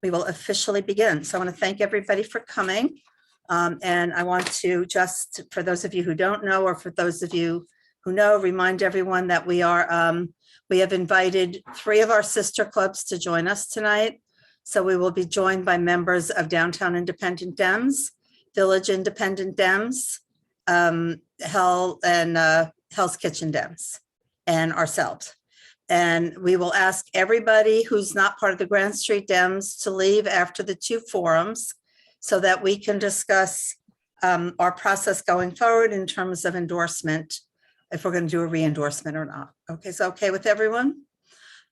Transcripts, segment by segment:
we will officially begin. So I want to thank everybody for coming. And I want to just, for those of you who don't know, or for those of you who know, remind everyone that we have invited 3 of our sister clubs to join us tonight. So we will be joined by members of Downtown Independent Dems, Village Independent Dems, Hell's Kitchen Dems, and ourselves. And we will ask everybody who's not part of the Grand Street Dems to leave after the 2 forums so that we can discuss our process going forward in terms of endorsement, if we're going to do a re-endorsement or not. Okay, so okay with everyone?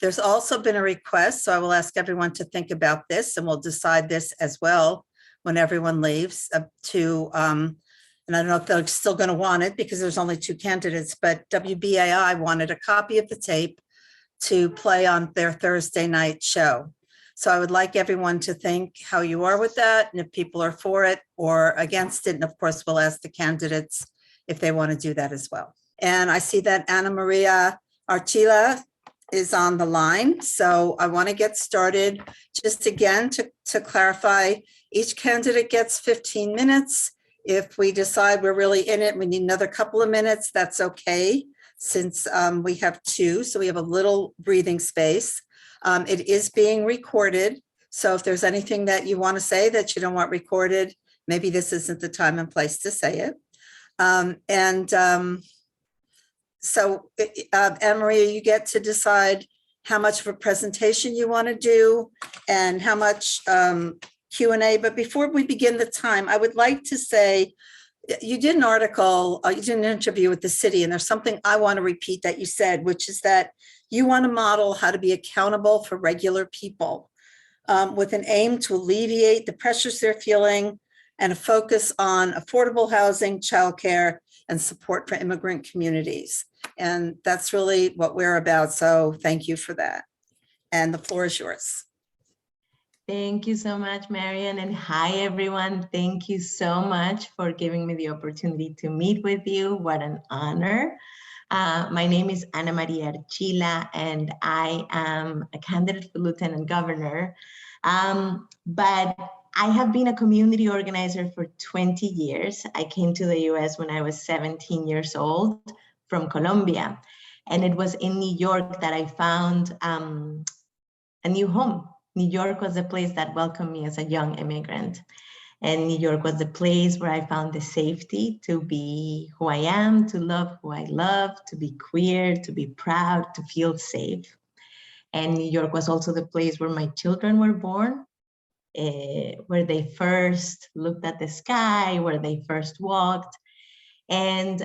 There's also been a request, so I will ask everyone to think about this, and we'll decide this as well when everyone leaves, and I don't know if they're still going to want it because there's only 2 candidates, but WBAI wanted a copy of the tape to play on their Thursday night show. So I would like everyone to think how you are with that, and if people are for it or against it. And of course, we'll ask the candidates if they want to do that as well. And I see that Anna Maria Archila is on the line. So I want to get started. Just again, to clarify, each candidate gets 15 minutes. If we decide we're really in it, we need another couple of minutes, that's okay, since we have 2, so we have a little breathing space. It is being recorded, so if there's anything that you want to say that you don't want recorded, maybe this isn't the time and place to say it. So Anne-Maria, you get to decide how much of a presentation you want to do and how much Q&A. But before we begin the time, I would like to say, you did an article, you did an interview with the city, and there's something I want to repeat that you said, which is that you want to model how to be accountable for regular people with an aim to alleviate the pressures they're feeling and a focus on affordable housing, childcare, and support for immigrant communities. And that's really what we're about. So thank you for that. And the floor is yours. Thank you so much, Marian, and hi, everyone. Thank you so much for giving me the opportunity to meet with you. What an honor. My name is Ana Maria Archila, and I am a candidate for Lieutenant Governor. But I have been a community organizer for 20 years. I came to the US when I was 17 years old from Colombia. And it was in New York that I found a new home. New York was the place that welcomed me as a young immigrant. And New York was the place where I found the safety to be who I am, to love who I love, to be queer, to be proud, to feel safe. And New York was also the place where my children were born, where they first looked at the sky, where they first walked. And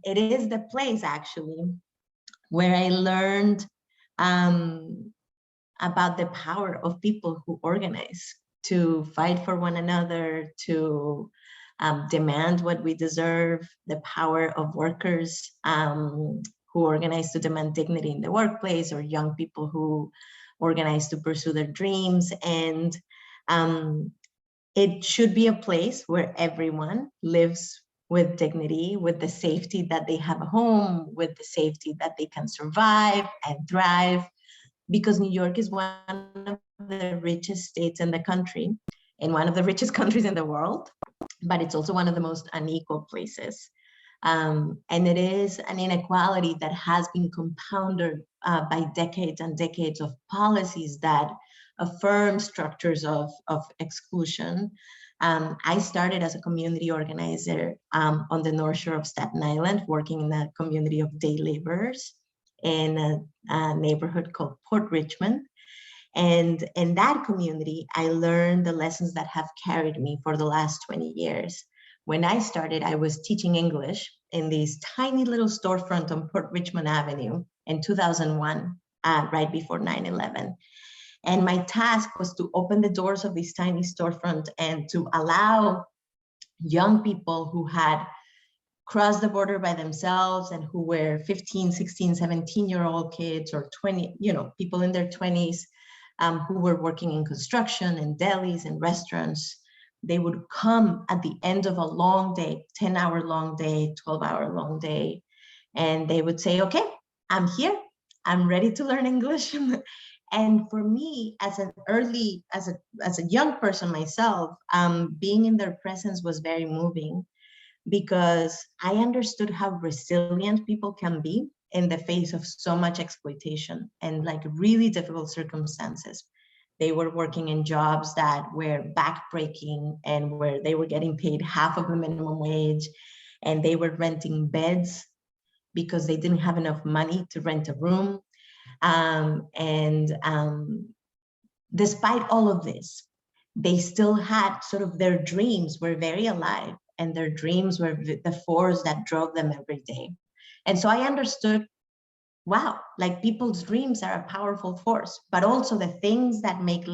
it is the place, actually, where I learned about the power of people who organize, to fight for one another, to demand what we deserve, the power of workers who organize to demand dignity in the workplace, or young people who organize to pursue their dreams. And it should be a place where everyone lives with dignity, with the safety that they have a home, with the safety that they can survive and thrive. Because New York is one of the richest states in the country and one of the richest countries in the world, but it's also one of the most unequal places. And it is an inequality that has been compounded by decades and decades of policies that affirm structures of exclusion. I started as a community organizer on the North Shore of Staten Island, working in a community of day laborers in a neighborhood called Port Richmond. And in that community, I learned the lessons that have carried me for the last 20 years. When I started, I was teaching English in this tiny little storefront on Port Richmond Avenue in 2001, right before 9/11. And my task was to open the doors of this tiny storefront and to allow young people who had crossed the border by themselves and who were 15, 16, 17-year-old kids, or 20, people in their 20s who were working in construction and delis and restaurants. They would come at the end of a long day, 10-hour long day, 12-hour long day, and they would say, okay, I'm here. I'm ready to learn English. And for me, as a young person myself, being in their presence was very moving, because I understood how resilient people can be in the face of so much exploitation and like really difficult circumstances. They were working in jobs that were backbreaking and where they were getting paid half of the minimum wage, and they were renting beds because they didn't have enough money to rent a room. Despite all of this, they still had sort of their dreams were very alive, and their dreams were the force that drove them every day. And so I understood, wow, like people's dreams are a powerful force, but also the things that make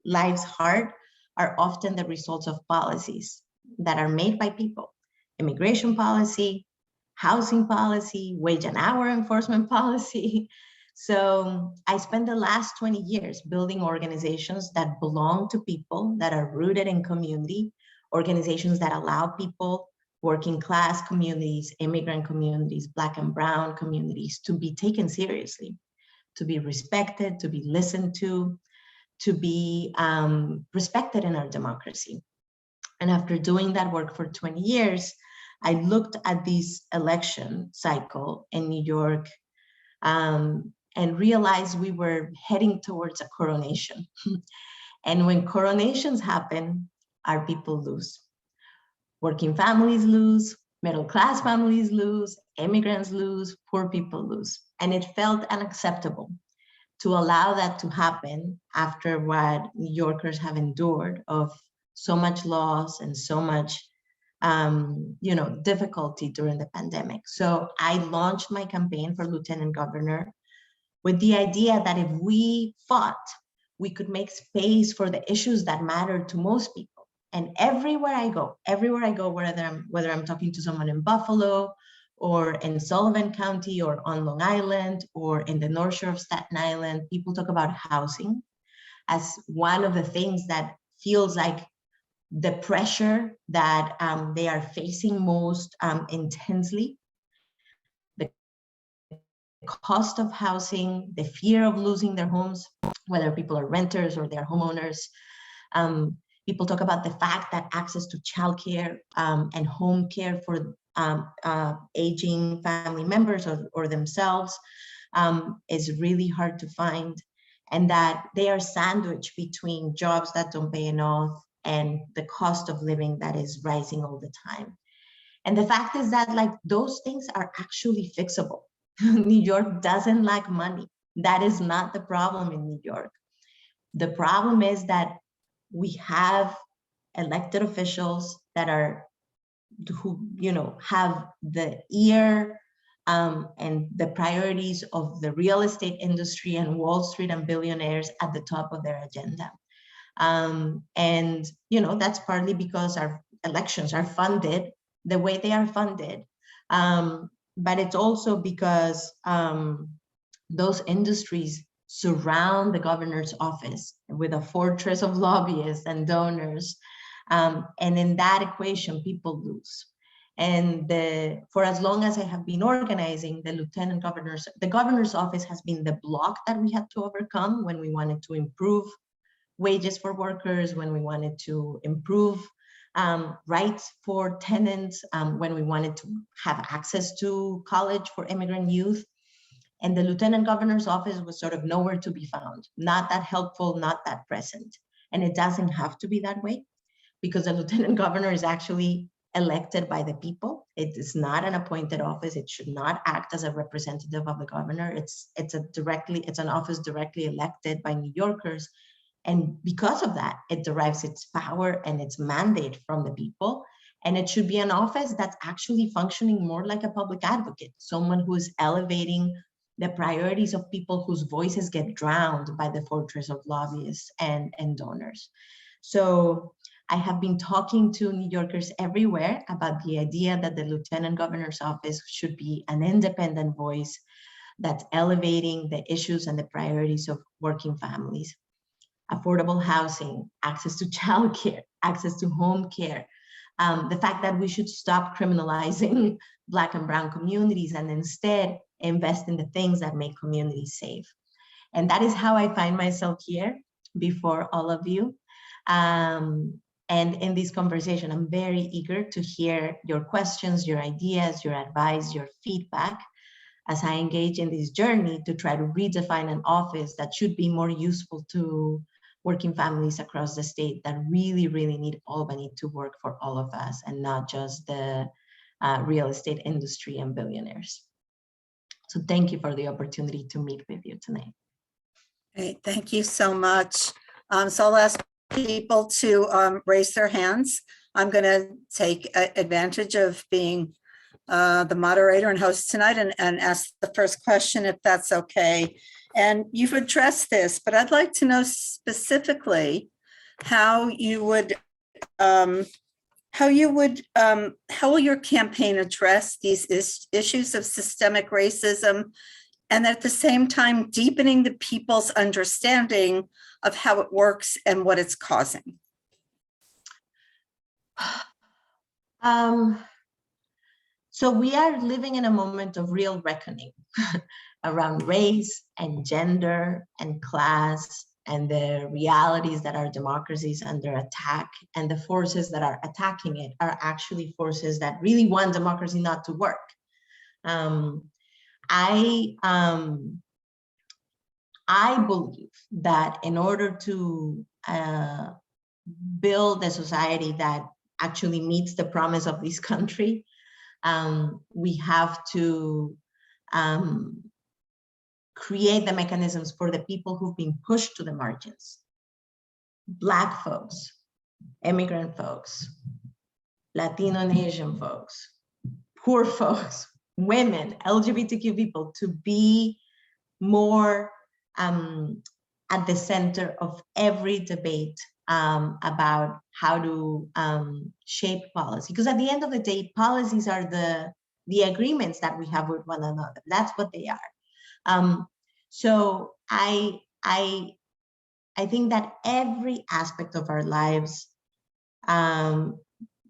lives hard are often the results of policies that are made by people. Immigration policy, housing policy, wage and hour enforcement policy. So I spent the last 20 years building organizations that belong to people, that are rooted in community, organizations that allow people, working class communities, immigrant communities, Black and brown communities, to be taken seriously, to be respected, to be listened to be respected in our democracy. And after doing that work for 20 years, I looked at this election cycle in New York and realized we were heading towards a coronation. And when coronations happen, our people lose. Working families lose, middle-class families lose, immigrants lose, poor people lose. And it felt unacceptable to allow that to happen after what New Yorkers have endured of so much loss and so much difficulty during the pandemic. So I launched my campaign for lieutenant governor with the idea that if we fought, we could make space for the issues that matter to most people. And everywhere I go, whether I'm talking to someone in Buffalo or in Sullivan County or on Long Island or in the North Shore of Staten Island, people talk about housing as one of the things that feels like the pressure that they are facing most intensely. The cost of housing, the fear of losing their homes, whether people are renters or they're homeowners. People talk about the fact that access to childcare and home care for aging family members or themselves is really hard to find, and that they are sandwiched between jobs that don't pay enough and the cost of living that is rising all the time. And the fact is that like those things are actually fixable. New York doesn't lack money. That is not the problem in New York. The problem is that we have elected officials that are who have the ear and the priorities of the real estate industry and Wall Street and billionaires at the top of their agenda. And that's partly because our elections are funded the way they are funded. But it's also because those industries surround the governor's office with a fortress of lobbyists and donors. And in that equation, people lose. And for as long as I have been organizing, the governor's office has been the block that we had to overcome when we wanted to improve wages for workers, when we wanted to improve rights for tenants, when we wanted to have access to college for immigrant youth. And the lieutenant governor's office was sort of nowhere to be found, not that helpful, not that present. And it doesn't have to be that way, because the lieutenant governor is actually elected by the people. It is not an appointed office. It should not act as a representative of the governor. It's an office directly elected by New Yorkers. And because of that, it derives its power and its mandate from the people. And it should be an office that's actually functioning more like a public advocate, someone who is elevating the priorities of people whose voices get drowned by the fortress of lobbyists and donors. So I have been talking to New Yorkers everywhere about the idea that the lieutenant governor's office should be an independent voice that's elevating the issues and the priorities of working families. Affordable housing, access to childcare, access to home care, the fact that we should stop criminalizing Black and brown communities and instead invest in the things that make communities safe. And that is how I find myself here before all of you. And in this conversation, I'm very eager to hear your questions, your ideas, your advice, your feedback, as I engage in this journey to try to redefine an office that should be more useful to working families across the state that really, really need Albany to work for all of us and not just the real estate industry and billionaires. So thank you for the opportunity to meet with you tonight. Great, thank you so much. So I'll ask people to raise their hands. I'm going to take advantage of being the moderator and host tonight and ask the first question, if that's okay. And you've addressed this, but I'd like to know specifically how you would, how will your campaign address these issues of systemic racism, and at the same time deepening the people's understanding of how it works and what it's causing? So we are living in a moment of real reckoning around race and gender and class and the realities that our democracy is under attack, and the forces that are attacking it are actually forces that really want democracy not to work. I believe that in order to build a society that actually meets the promise of this country, we have to create the mechanisms for the people who've been pushed to the margins. Black folks, immigrant folks, Latino and Asian folks, poor folks, women, LGBTQ people, to be more at the center of every debate about how to shape policy. Because at the end of the day, policies are the agreements that we have with one another. That's what they are. So I think that every aspect of our lives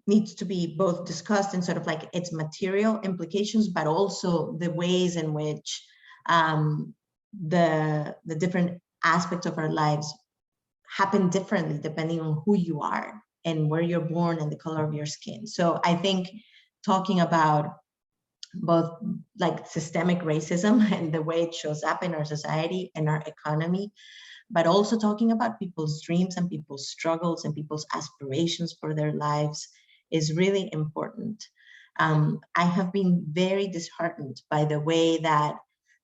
needs to be both discussed in sort of like its material implications, but also the ways in which the different aspects of our lives happen differently depending on who you are and where you're born and the color of your skin. So I think talking about both like systemic racism and the way it shows up in our society and our economy, but also talking about people's dreams and people's struggles and people's aspirations for their lives is really important. I have been very disheartened by the way that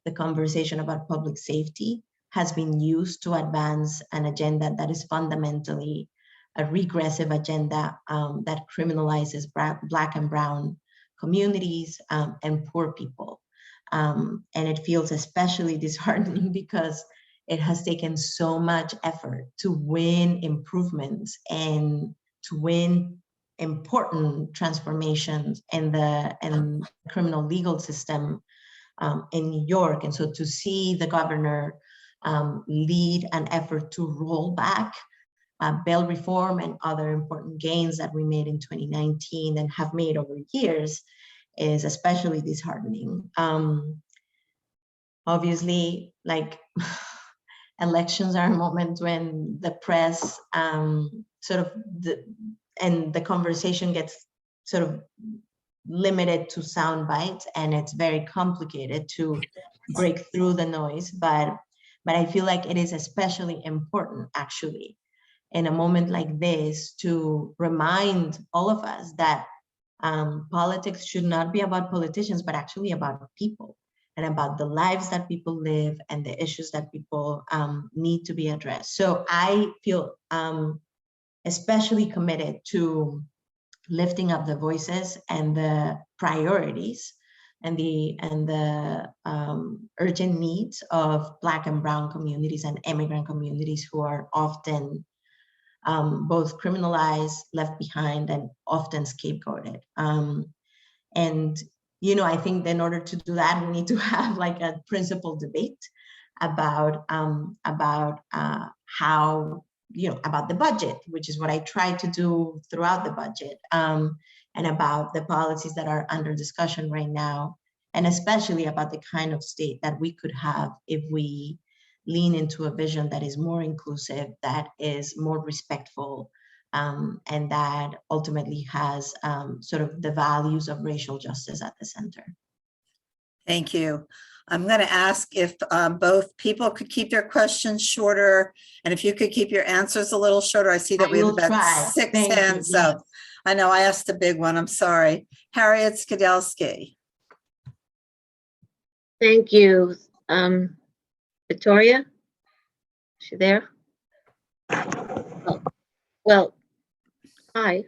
the conversation about public safety has been used to advance an agenda that is fundamentally a regressive agenda that criminalizes Black and brown communities and poor people. And it feels especially disheartening because it has taken so much effort to win improvements and to win important transformations in the criminal legal system in New York. And so to see the governor lead an effort to roll back bail reform and other important gains that we made in 2019 and have made over years is especially disheartening. Obviously, like elections are a moment when the press and the conversation gets sort of limited to sound bites, and it's very complicated to break through the noise. But I feel like it is especially important, actually, in a moment like this, to remind all of us that politics should not be about politicians, but actually about people and about the lives that people live and the issues that people need to be addressed. So I feel especially committed to lifting up the voices and the priorities and the urgent needs of Black and brown communities and immigrant communities who are often both criminalized, left behind, and often scapegoated. And I think in order to do that, we need to have like a principled debate about how, about the budget, which is what I try to do throughout the budget, and about the policies that are under discussion right now, and especially about the kind of state that we could have if we lean into a vision that is more inclusive, that is more respectful, and that ultimately has sort of the values of racial justice at the center. Thank you. I'm going to ask if both people could keep their questions shorter, and if you could keep your answers a little shorter. I see that we have will about try. 6 Thank you. hands, Yes. so I know I asked a big one. I'm sorry. Harriet Skidelsky. Thank you. Victoria, is she there? Oh, well, hi.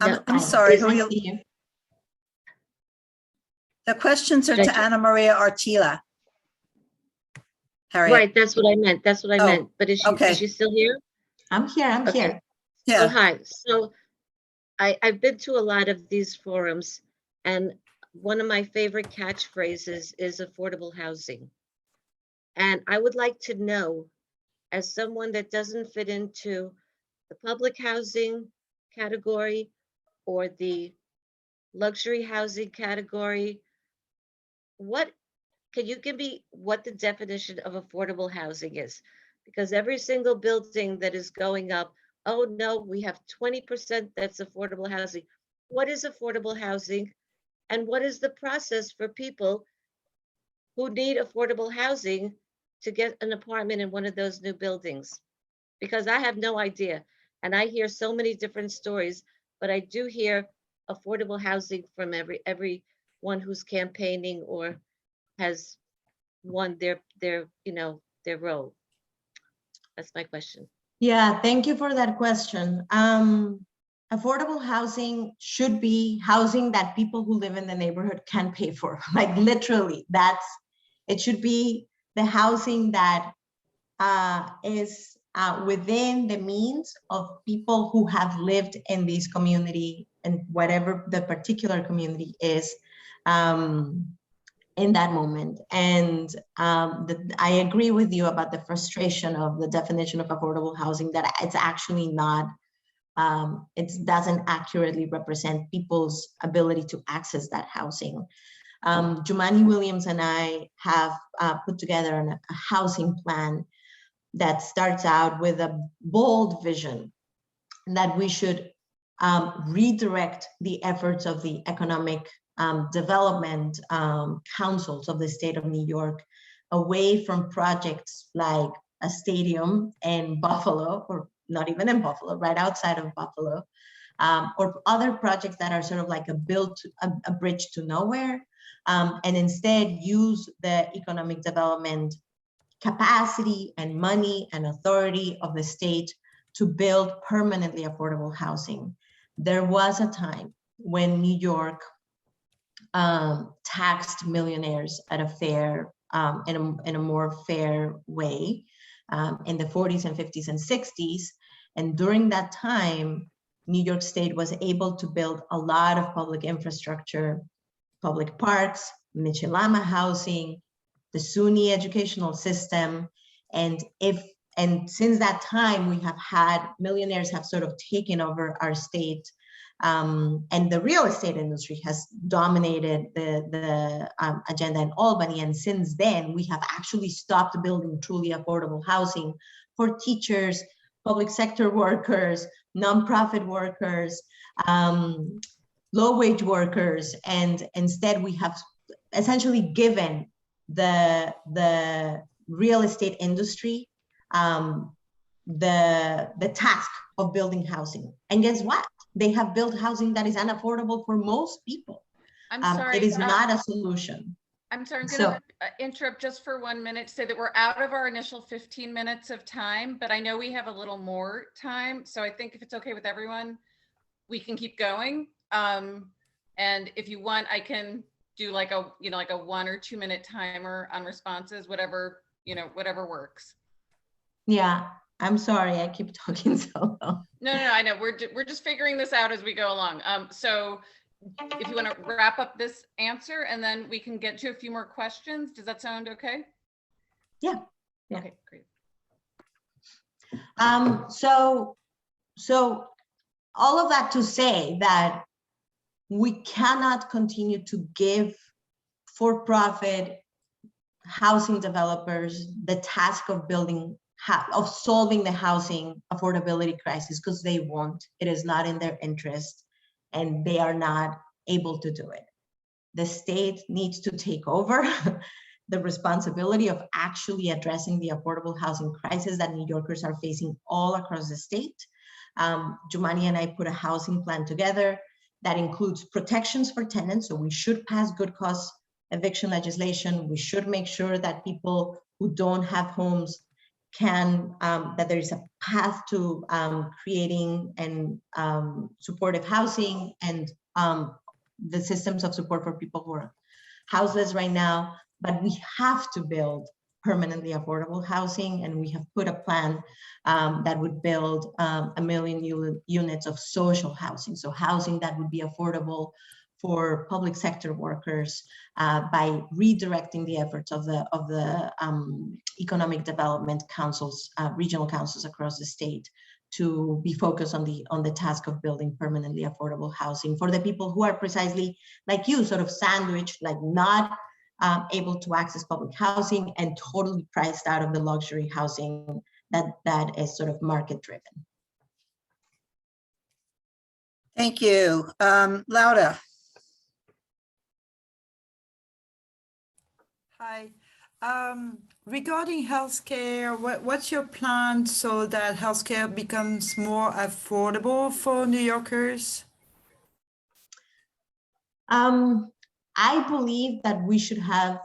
No, I'm sorry. Nice Who to you? see you. The questions are Should I to check? Anna Maria Archila. Harriet. Right, that's what I meant. That's what I Oh, meant. But is okay. she still here? I'm here. I'm Okay. here. Yeah. Oh, hi. So I've been to a lot of these forums, and one of my favorite catchphrases is affordable housing. And I would like to know, as someone that doesn't fit into the public housing category or the luxury housing category, what can you give me what the definition of affordable housing is? Because every single building that is going up, oh no, we have 20% that's affordable housing. What is affordable housing? And what is the process for people who need affordable housing to get an apartment in one of those new buildings? Because I have no idea. And I hear so many different stories, but I do hear affordable housing from everyone who's campaigning or has won their role. That's my question. Yeah, thank you for that question. Affordable housing should be housing that people who live in the neighborhood can pay for. Like literally, it should be the housing that is within the means of people who have lived in this community and whatever the particular community is in that moment. And I agree with you about the frustration of the definition of affordable housing, that it's actually not, it doesn't accurately represent people's ability to access that housing. Jumani Williams and I have put together a housing plan that starts out with a bold vision that we should redirect the efforts of the economic development councils of the state of New York away from projects like a stadium in Buffalo, or not even in Buffalo, right outside of Buffalo, or other projects that are sort of like a bridge to nowhere, and instead use the economic development capacity and money and authority of the state to build permanently affordable housing. There was a time when New York taxed millionaires at a fair, in a more fair way, in the 40s and 50s and 60s. And during that time, New York State was able to build a lot of public infrastructure, public parks, Michilama housing, the SUNY educational system. And since that time, we have had millionaires have sort of taken over our state, and the real estate industry has dominated the agenda in Albany. And since then, we have actually stopped building truly affordable housing for teachers, public sector workers, nonprofit workers, low-wage workers, and instead we have essentially given the real estate industry the task of building housing. And guess what? They have built housing that is unaffordable for most people. I'm sorry. It is not a solution. I'm sorry, I'm going to interrupt just for 1 minute to say that we're out of our initial 15 minutes of time, but I know we have a little more time. So I think if it's okay with everyone, we can keep going. And if you want, I can do like a 1 or 2 minute timer on responses, whatever works. Yeah, I'm sorry, I keep talking so long. No, I know. We're just figuring this out as we go along. So if you want to wrap up this answer and then we can get to a few more questions. Does that sound okay? Yeah. Okay, great. So all of that to say that we cannot continue to give for-profit housing developers the task of of solving the housing affordability crisis, because they won't. It is not in their interest, and they are not able to do it. The state needs to take over the responsibility of actually addressing the affordable housing crisis that New Yorkers are facing all across the state. Jumani and I put a housing plan together that includes protections for tenants. So we should pass good cause eviction legislation. We should make sure that people who don't have homes can, that there is a path to creating and supportive housing and the systems of support for people who are houseless right now. But we have to build permanently affordable housing, and we have put a plan that would build 1 million units of social housing. So housing that would be affordable for public sector workers by redirecting the efforts of the economic development councils, regional councils across the state, to be focused on the task of building permanently affordable housing for the people who are precisely like you, sort of sandwiched, like not able to access public housing and totally priced out of the luxury housing that is sort of market driven. Thank you. Lauda. Hi. Regarding healthcare, what's your plan so that healthcare becomes more affordable for New Yorkers? I believe that we should have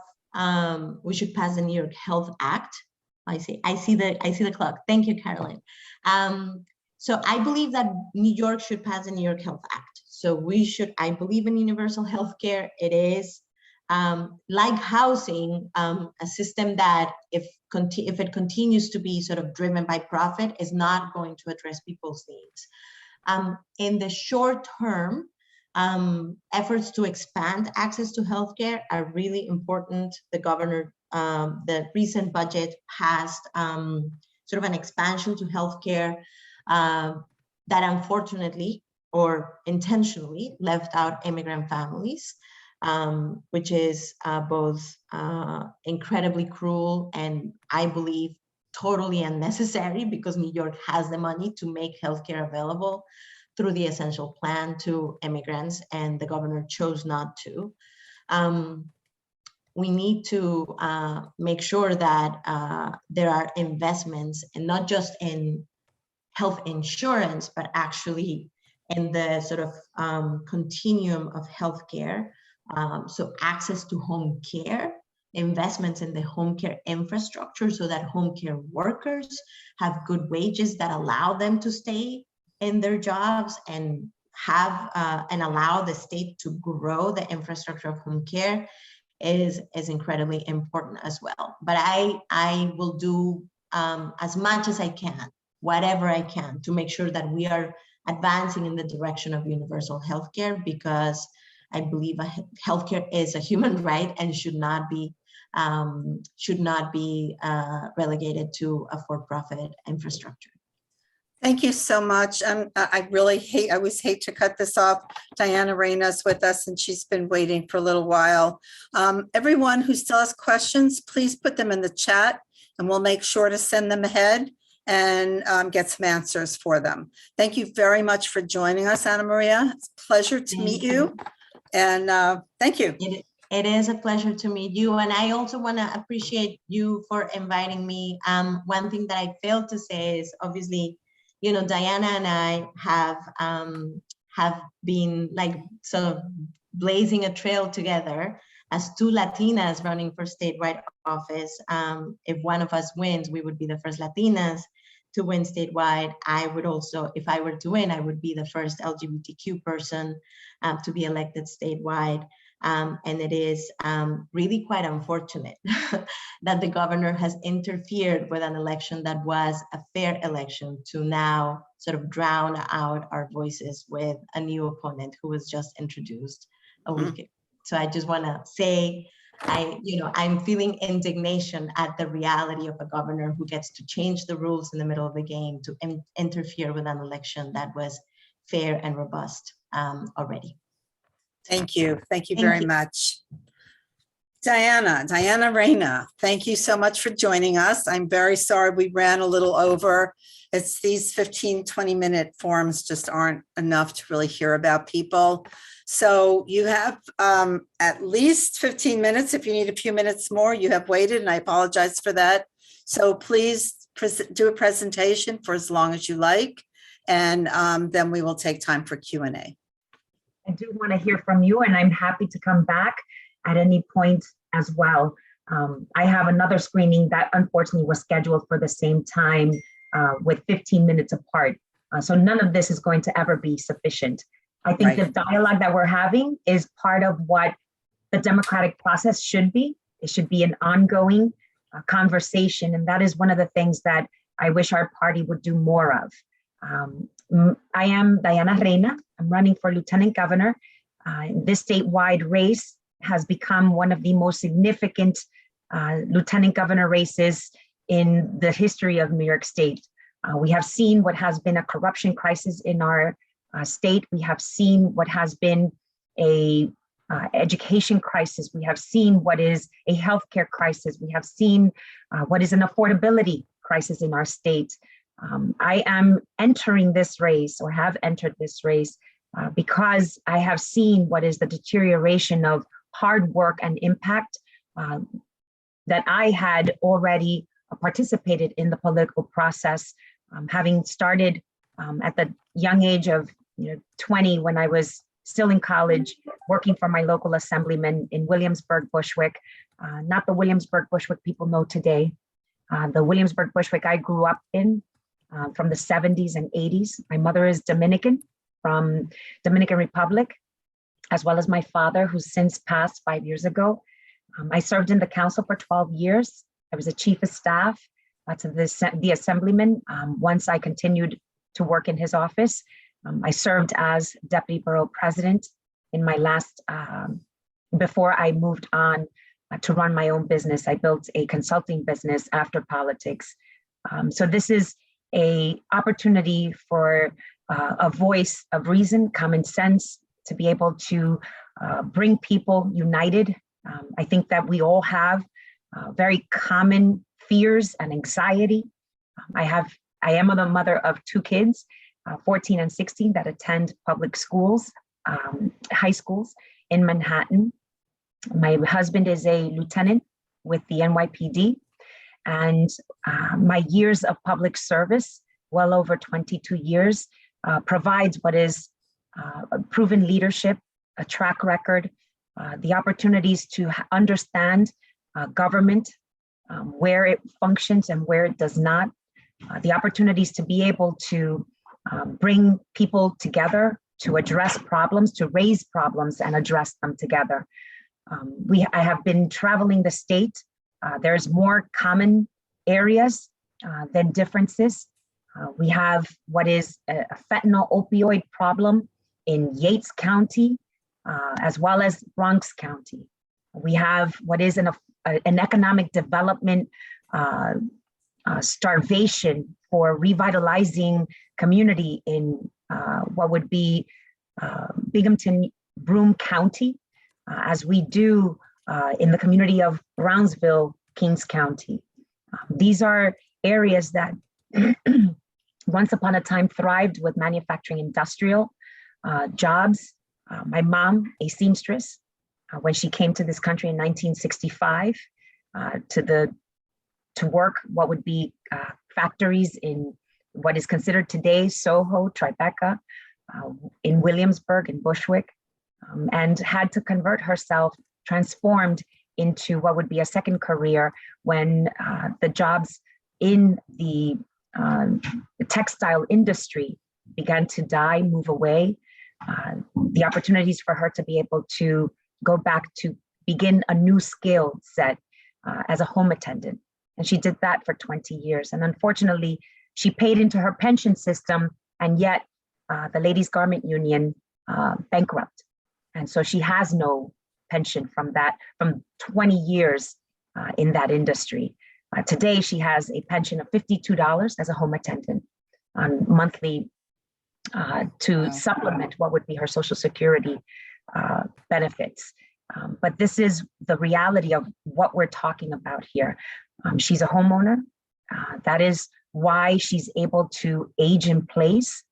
we should pass the New York Health Act. I see the clock. Thank you, Caroline. So I believe that New York should pass the New York Health Act. So I believe in universal healthcare. It is like housing, a system that if it continues to be sort of driven by profit is not going to address people's needs. In the short term, efforts to expand access to healthcare are really important. The governor, the recent budget passed sort of an expansion to healthcare that unfortunately or intentionally left out immigrant families, which is both incredibly cruel and I believe totally unnecessary, because New York has the money to make healthcare available through the essential plan to immigrants, and the governor chose not to. We need to make sure that there are investments, and not just in health insurance, but actually in the sort of continuum of healthcare. So access to home care, investments in the home care infrastructure so that home care workers have good wages that allow them to stay in their jobs and have and allow the state to grow the infrastructure of home care is incredibly important as well. But I will do as much as I can, whatever I can, to make sure that we are advancing in the direction of universal healthcare, because I believe healthcare is a human right and should not be relegated to a for-profit infrastructure. Thank you so much. I always hate to cut this off. Diana Reyna's with us and she's been waiting for a little while. Everyone who still has questions, please put them in the chat and we'll make sure to send them ahead and get some answers for them. Thank you very much for joining us, Ana Maria. It's a pleasure to meet you. And thank you. It is a pleasure to meet you. And I also want to appreciate you for inviting me. One thing that I failed to say is obviously, you know, Diana and I have been like sort of blazing a trail together as two Latinas running for statewide office. If one of us wins, we would be the first Latinas to win statewide. I would also, if I were to win, I would be the first LGBTQ person to be elected statewide. And it is really quite unfortunate that the governor has interfered with an election that was a fair election to now sort of drown out our voices with a new opponent who was just introduced a week ago. So I just want to say, I'm feeling indignation at the reality of a governor who gets to change the rules in the middle of the game to interfere with an election that was fair and robust already. Thank you. Thank you very much. Diana Reyna, thank you so much for joining us. I'm very sorry we ran a little over. It's these 15, 20-minute forums just aren't enough to really hear about people. So you have at least 15 minutes. If you need a few minutes more, you have waited, and I apologize for that. So please do a presentation for as long as you like, and then we will take time for Q&A. I do want to hear from you, and I'm happy to come back at any point as well. I have another screening that unfortunately was scheduled for the same time with 15 minutes apart. So none of this is going to ever be sufficient. I think the dialogue that we're having is part of what the democratic process should be. It should be an ongoing conversation. And that is one of the things that I wish our party would do more of. I am Diana Reyna. I'm running for Lieutenant Governor. This statewide race has become one of the most significant Lieutenant Governor races in the history of New York State. We have seen what has been a corruption crisis in our state. We have seen what has been a education crisis. We have seen what is a healthcare crisis. We have seen what is an affordability crisis in our state. I am entering this race, or have entered this race, because I have seen what is the deterioration of hard work and impact that I had already participated in the political process, having started at the young age of 20, when I was still in college, working for my local assemblyman in Williamsburg, Bushwick, not the Williamsburg, Bushwick people know today. The Williamsburg, Bushwick I grew up in from the 70s and 80s. My mother is Dominican, from Dominican Republic, as well as my father, who's since passed 5 years ago. I served in the council for 12 years. I was a chief of staff to the assemblyman. Once I continued to work in his office, I served as deputy borough president in my last, before I moved on to run my own business. I built a consulting business after politics. So this is an opportunity for a voice of reason, common sense, to be able to bring people united. I think that we all have very common fears and anxiety. I am the mother of 2 kids, 14 and 16, that attend public schools, high schools in Manhattan. My husband is a lieutenant with the NYPD, and my years of public service, well over 22 years, provides what is proven leadership, a track record, the opportunities to understand government, where it functions and where it does not, the opportunities to be able to bring people together, to address problems, to raise problems and address them together. I have been traveling the state. There's more common areas than differences. We have what is a fentanyl opioid problem in Yates County, as well as Bronx County. We have what is an economic development starvation for revitalizing community in what would be Binghamton, Broome County, as we do in the community of Brownsville, Kings County. These are areas that once upon a time thrived with manufacturing industrial jobs. My mom, a seamstress, when she came to this country in 1965 to work what would be factories in what is considered today Soho, Tribeca, in Williamsburg and Bushwick, and had to convert herself, transformed into what would be a second career when the jobs in the textile industry began to die, move away. The opportunities for her to be able to go back to begin a new skill set as a home attendant. And she did that for 20 years. And unfortunately, she paid into her pension system, and yet the Ladies Garment Union bankrupt. And so she has no pension from 20 years in that industry. Today, she has a pension of $52 as a home attendant on monthly to supplement what would be her Social Security benefits. But this is the reality of what we're talking about here. She's a homeowner. That is why she's able to age in place.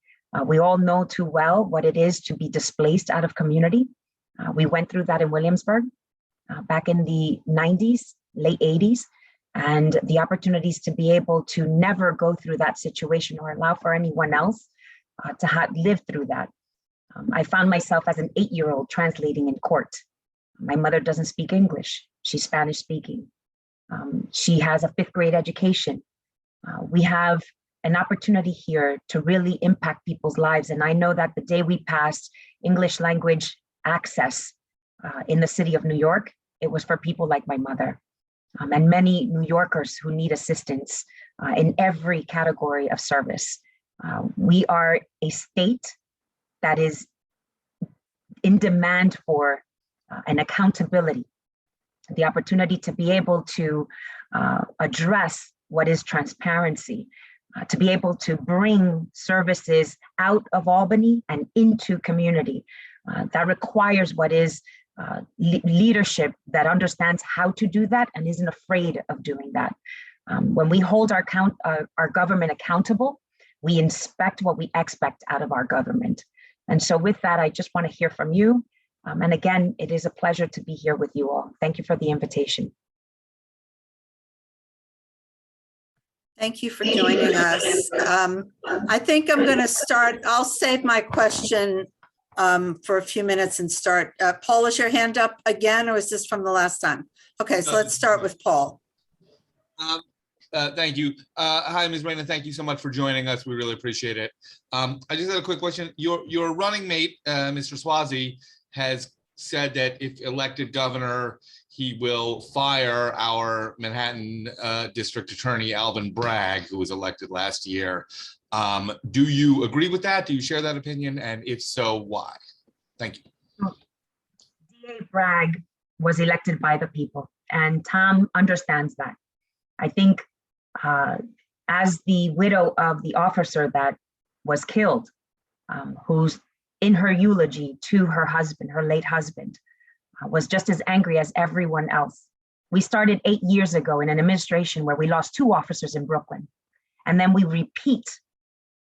We all know too well what it is to be displaced out of community. We went through that in Williamsburg back in the 90s, late 80s, and the opportunities to be able to never go through that situation or allow for anyone else to live through that. I found myself as an 8-year-old translating in court. My mother doesn't speak English. She's Spanish speaking. She has a 5th grade education. We have an opportunity here to really impact people's lives. And I know that the day we passed English language access in the city of New York, it was for people like my mother and many New Yorkers who need assistance in every category of service. We are a state that is in demand for an accountability, the opportunity to be able to address what is transparency, to be able to bring services out of Albany and into community. That requires what is leadership that understands how to do that and isn't afraid of doing that. When we hold our government accountable, we inspect what we expect out of our government. And so with that, I just want to hear from you. And again, it is a pleasure to be here with you all. Thank you for the invitation. Thank you for joining us. I think I'm going to start. I'll save my question for a few minutes and start. Paul, is your hand up again, or is this from the last time? Okay, so let's start with Paul. Thank you. Hi, Ms. Reyna. Thank you so much for joining us. We really appreciate it. I just had a quick question. Your running mate, Mr. Swazi, has said that if elected governor, he will fire our Manhattan District Attorney, Alvin Bragg, who was elected last year. Do you agree with that? Do you share that opinion? And if so, why? Thank you. DA Bragg was elected by the people, and Tom understands that. I think as the widow of the officer that was killed, who's in her eulogy to her husband, her late husband, was just as angry as everyone else. We started 8 years ago in an administration where we lost 2 officers in Brooklyn. And then we repeat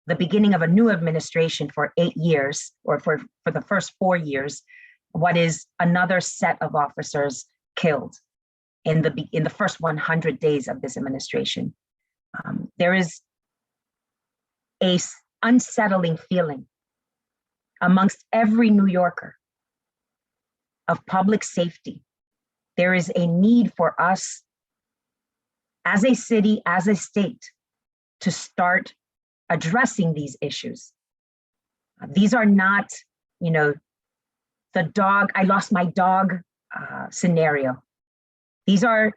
the beginning of a new administration for 8 years, or for the first 4 years, what is another set of officers killed in the first 100 days of this administration. There is a unsettling feeling amongst every New Yorker of public safety. There is a need for us as a city, as a state, to start addressing these issues. These are not, the dog, I lost my dog scenario. These are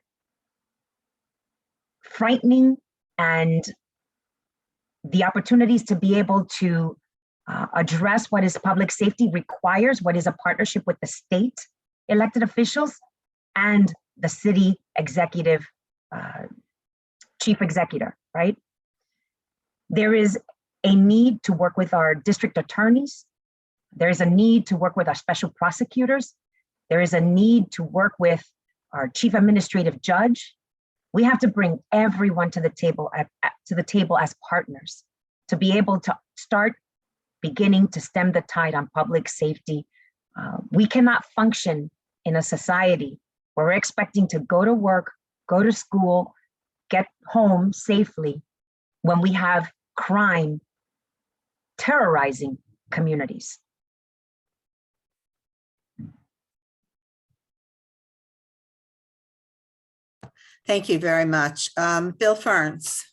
frightening, and the opportunities to be able to address what is public safety requires what is a partnership with the state elected officials and the city executive, chief executive, right? There is a need to work with our district attorneys. There is a need to work with our special prosecutors. There is a need to work with our chief administrative judge. We have to bring everyone to the table as partners to be able to start beginning to stem the tide on public safety. We cannot function in a society where we're expecting to go to work, go to school, get home safely when we have crime terrorizing communities. Thank you very much. Bill Ferns.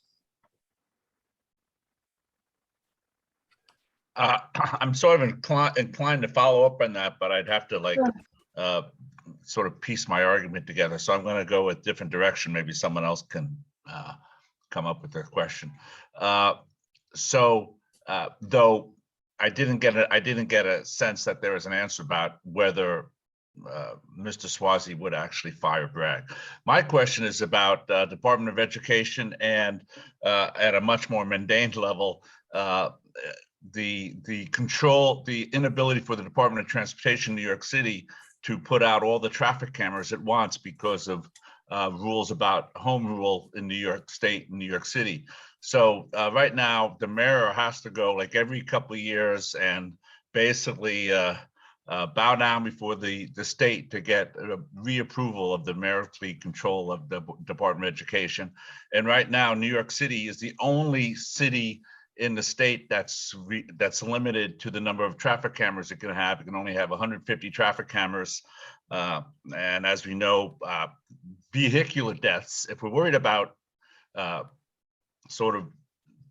I'm sort of inclined to follow up on that, but I'd have to sort of piece my argument together. So I'm going to go a different direction. Maybe someone else can come up with their question. Though I didn't get a sense that there was an answer about whether Mr. Swazi would actually fire Bragg. My question is about Department of Education and at a much more mundane level, the inability for the Department of Transportation in New York City to put out all the traffic cameras at once because of rules about home rule in New York State and New York City. So right now, the mayor has to go like every couple of years and basically bow down before the state to get reapproval of the mayor's control of the Department of Education. And right now, New York City is the only city in the state that's limited to the number of traffic cameras it can have. It can only have 150 traffic cameras. And as we know, vehicular deaths, if we're worried about sort of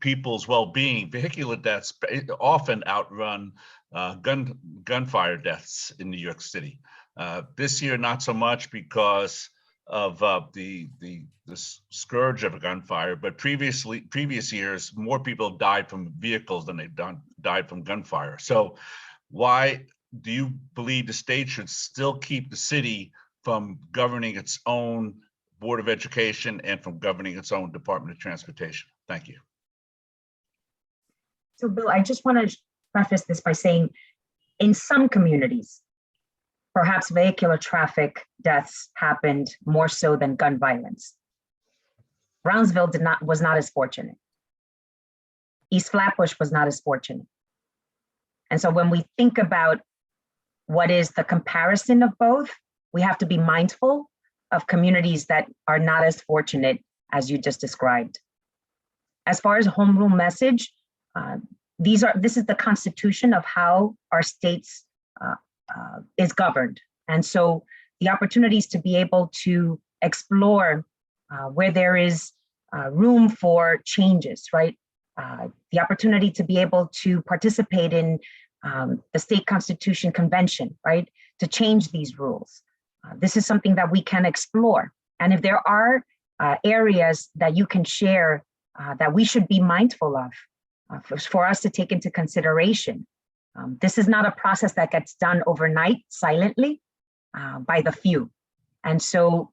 people's well-being, vehicular deaths often outrun gunfire deaths in New York City. This year, not so much because of the scourge of a gunfire, but previous years, more people died from vehicles than they've died from gunfire. So why do you believe the state should still keep the city from governing its own Board of Education and from governing its own Department of Transportation? Thank you. So Bill, I just want to preface this by saying in some communities, perhaps vehicular traffic deaths happened more so than gun violence. Brownsville was not as fortunate. East Flatbush was not as fortunate. And so when we think about what is the comparison of both, we have to be mindful of communities that are not as fortunate as you just described. As far as home rule message, this is the constitution of how our states is governed. And so the opportunities to be able to explore where there is room for changes, right? The opportunity to be able to participate in the state constitution convention, right? To change these rules. This is something that we can explore. And if there are areas that you can share that we should be mindful of for us to take into consideration, this is not a process that gets done overnight silently by the few. And so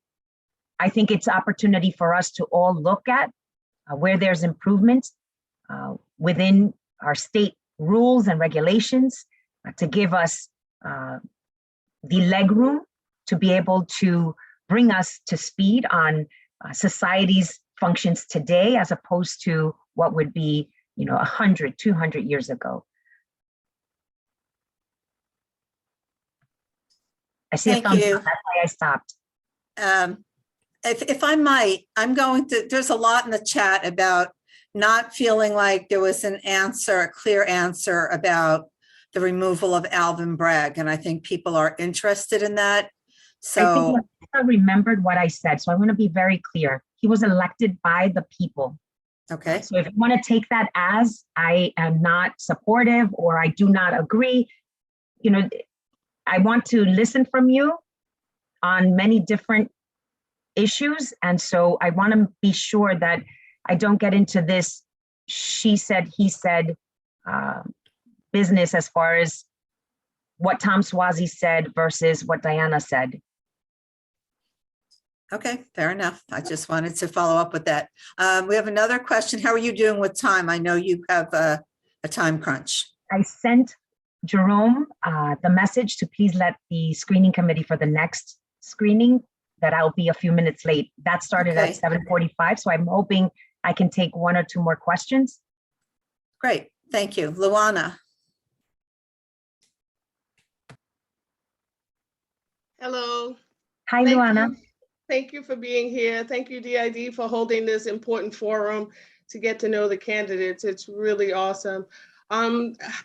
I think it's opportunity for us to all look at where there's improvement within our state rules and regulations to give us the leg room to be able to bring us to speed on society's functions today, as opposed to what would be, 100, 200 years ago. I see a Thank thumbs you. up, that's why I stopped. If I might, there's a lot in the chat about not feeling like there was a clear answer about the removal of Alvin Bragg. And I think people are interested in that. So I think I remembered what I said. So I want to be very clear. He was elected by the people. okay, So if you want to take that as I am not supportive or I do not agree, I want to listen from you on many different issues. And so I want to be sure that I don't get into this she said, he said business as far as what Tom Suozzi said versus what Diana said. okay, fair enough. I just wanted to follow up with that. We have another question. How are you doing with time? I know you have a time crunch. I sent Jerome the message to please let the screening committee for the next screening that I'll be a few minutes late. That started Okay. at 7:45, so I'm hoping I can take one or two more questions. Great, thank you. Luana. Hello. Hi, Thank Luana. you. Thank you for being here. Thank you, DID, for holding this important forum to get to know the candidates. It's really awesome.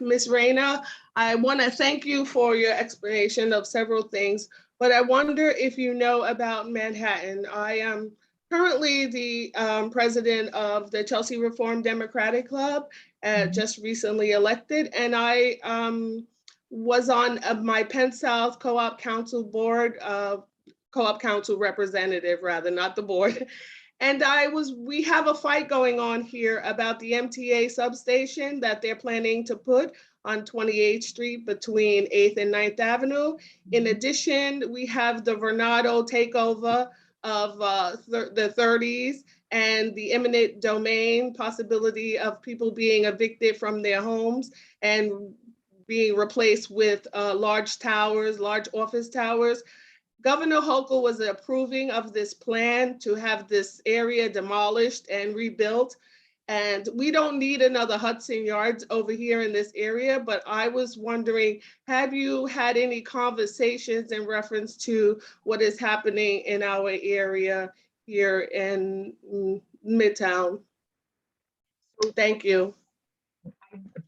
Ms. Reyna, I want to thank you for your explanation of several things, but I wonder if you know about Manhattan. I am currently the president of the Chelsea Reform Democratic Club, just recently elected, and I was on my Penn South Co-op Council board, Co-op Council representative rather, not the board. And we have a fight going on here about the MTA substation that they're planning to put on 28th Street between 8th and 9th Avenue. In addition, we have the Vernado takeover of the 30s and the eminent domain possibility of people being evicted from their homes. And being replaced with large towers, large office towers. Governor Hochul was approving of this plan to have this area demolished and rebuilt. And we don't need another Hudson Yards over here in this area, but I was wondering, have you had any conversations in reference to what is happening in our area here in Midtown? Thank you.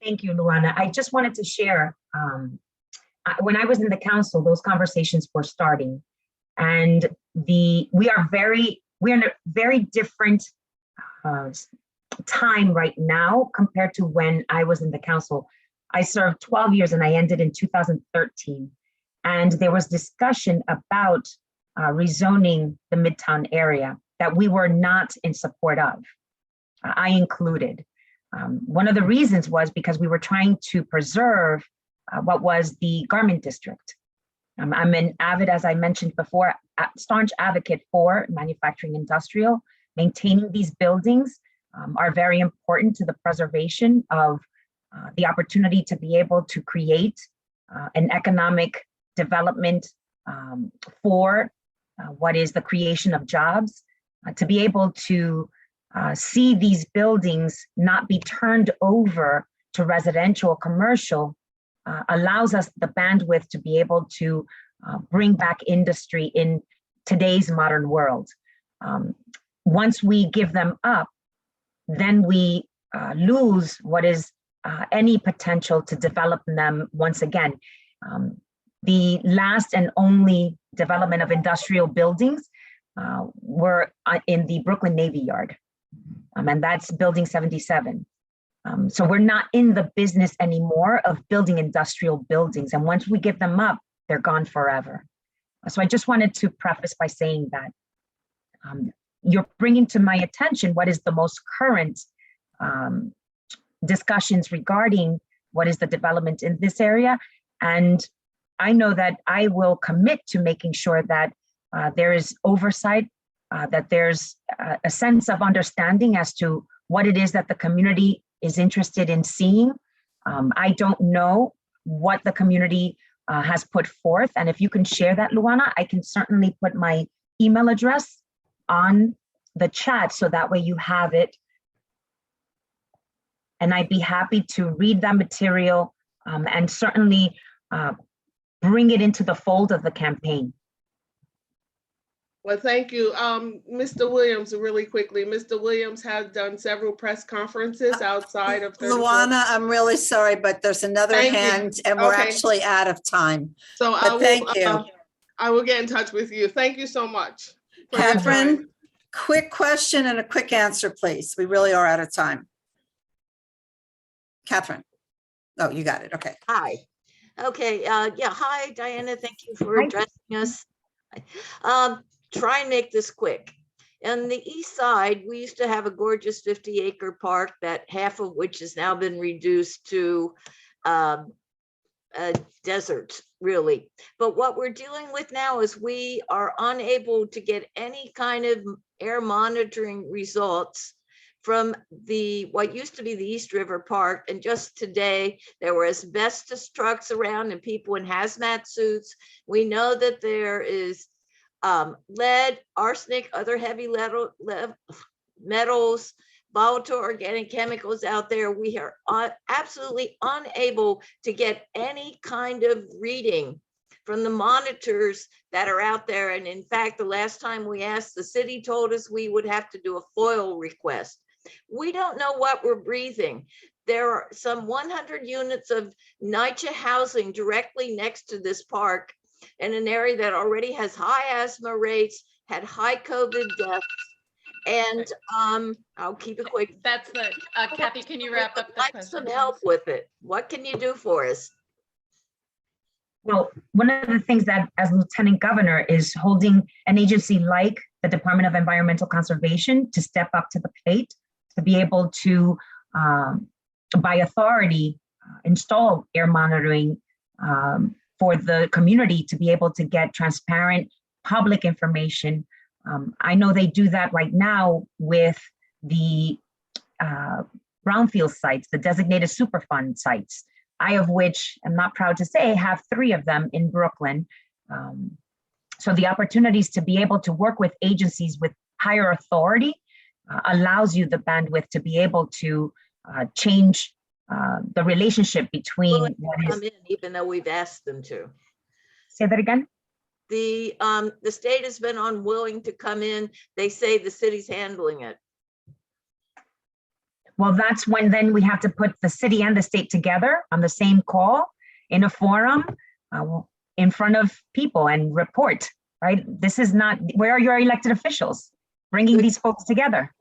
Thank you, Luana. I just wanted to share, when I was in the council, those conversations were starting, and we're in a very different time right now compared to when I was in the council. I served 12 years and I ended in 2013. And there was discussion about rezoning the Midtown area that we were not in support of, I included. One of the reasons was because we were trying to preserve what was the garment district. I'm an avid, as I mentioned before, staunch advocate for manufacturing industrial. Maintaining these buildings are very important to the preservation of the opportunity to be able to create an economic development for what is the creation of jobs, to be able to see these buildings not be turned over to residential or commercial allows us the bandwidth to be able to bring back industry in today's modern world. Once we give them up, then we lose what is any potential to develop them once again. The last and only development of industrial buildings were in the Brooklyn Navy Yard, and that's building 77. So we're not in the business anymore of building industrial buildings. And once we give them up, they're gone forever. So I just wanted to preface by saying that you're bringing to my attention what is the most current discussions regarding what is the development in this area. And I know that I will commit to making sure that there is oversight, that there's a sense of understanding as to what it is that the community is interested in seeing. I don't know what the community has put forth. And if you can share that, Luana, I can certainly put my email address on the chat so that way you have it. And I'd be happy to read that material and certainly bring it into the fold of the campaign. Well, thank you. Mr. Williams, really quickly, Mr. Williams has done several press conferences outside of 34. Luana, I'm really sorry, but there's another Thank you. hand and we're Okay. actually out of time. So But thank you. I will get in touch with you. Thank you so much. for your time. Catherine, quick question and a quick answer, please. We really are out of time. Catherine. Oh, you got it. Okay. Hi. Okay, yeah, hi, Diana, thank you for Hi. addressing us. Try and make this quick. On the east side, we used to have a gorgeous 50-acre park that half of which has now been reduced to a desert, really. But what we're dealing with now is we are unable to get any kind of air monitoring results from what used to be the East River Park. And just today, there were asbestos trucks around and people in hazmat suits. We know that there is lead, arsenic, other heavy metals, volatile organic chemicals out there. We are absolutely unable to get any kind of reading from the monitors that are out there. And in fact, the last time we asked, the city told us we would have to do a FOIL request. We don't know what we're breathing. There are some 100 units of NYCHA housing directly next to this park in an area that already has high asthma rates, had high COVID deaths. And I'll keep it quick. That's the, Kathy, can you wrap up the Like question? some help with it. What can you do for us? Well, one of the things that as Lieutenant Governor is holding an agency like the Department of Environmental Conservation to step up to the plate, to be able to, by authority, install air monitoring for the community to be able to get transparent public information. I know they do that right now with the brownfield sites, the designated Superfund sites. I, of which I'm not proud to say, have 3 of them in Brooklyn. So the opportunities to be able to work with agencies with higher authority allows you the bandwidth to be able to change the relationship between Willing to what is. come in, even though we've asked them to. Say that again? The state has been unwilling to come in. They say the city's handling it. Well, that's when then we have to put the city and the state together on the same call in a forum in front of people and report, right? This is not, where are your elected officials? Bringing these folks together.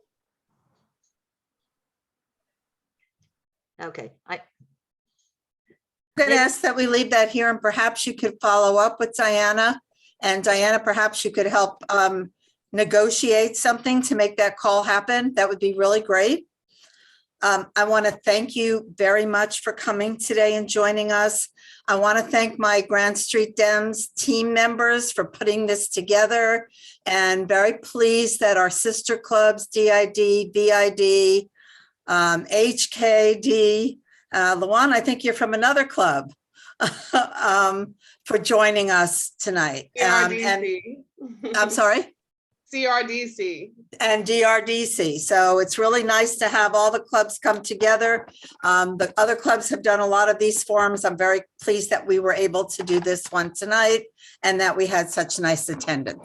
Okay, I'm going to ask that we leave that here, and perhaps you could follow up with Diana. And Diana, perhaps you could help negotiate something to make that call happen. That would be really great. I want to thank you very much for coming today and joining us. I want to thank my Grand Street Dems team members for putting this together, and very pleased that our sister clubs, DID, BID, HKD, Luan, I think you're from another club, for joining us tonight. CRDC. I'm sorry? CRDC. And DRDC. So it's really nice to have all the clubs come together. The other clubs have done a lot of these forums. I'm very pleased that we were able to do this one tonight and that we had such nice attendance.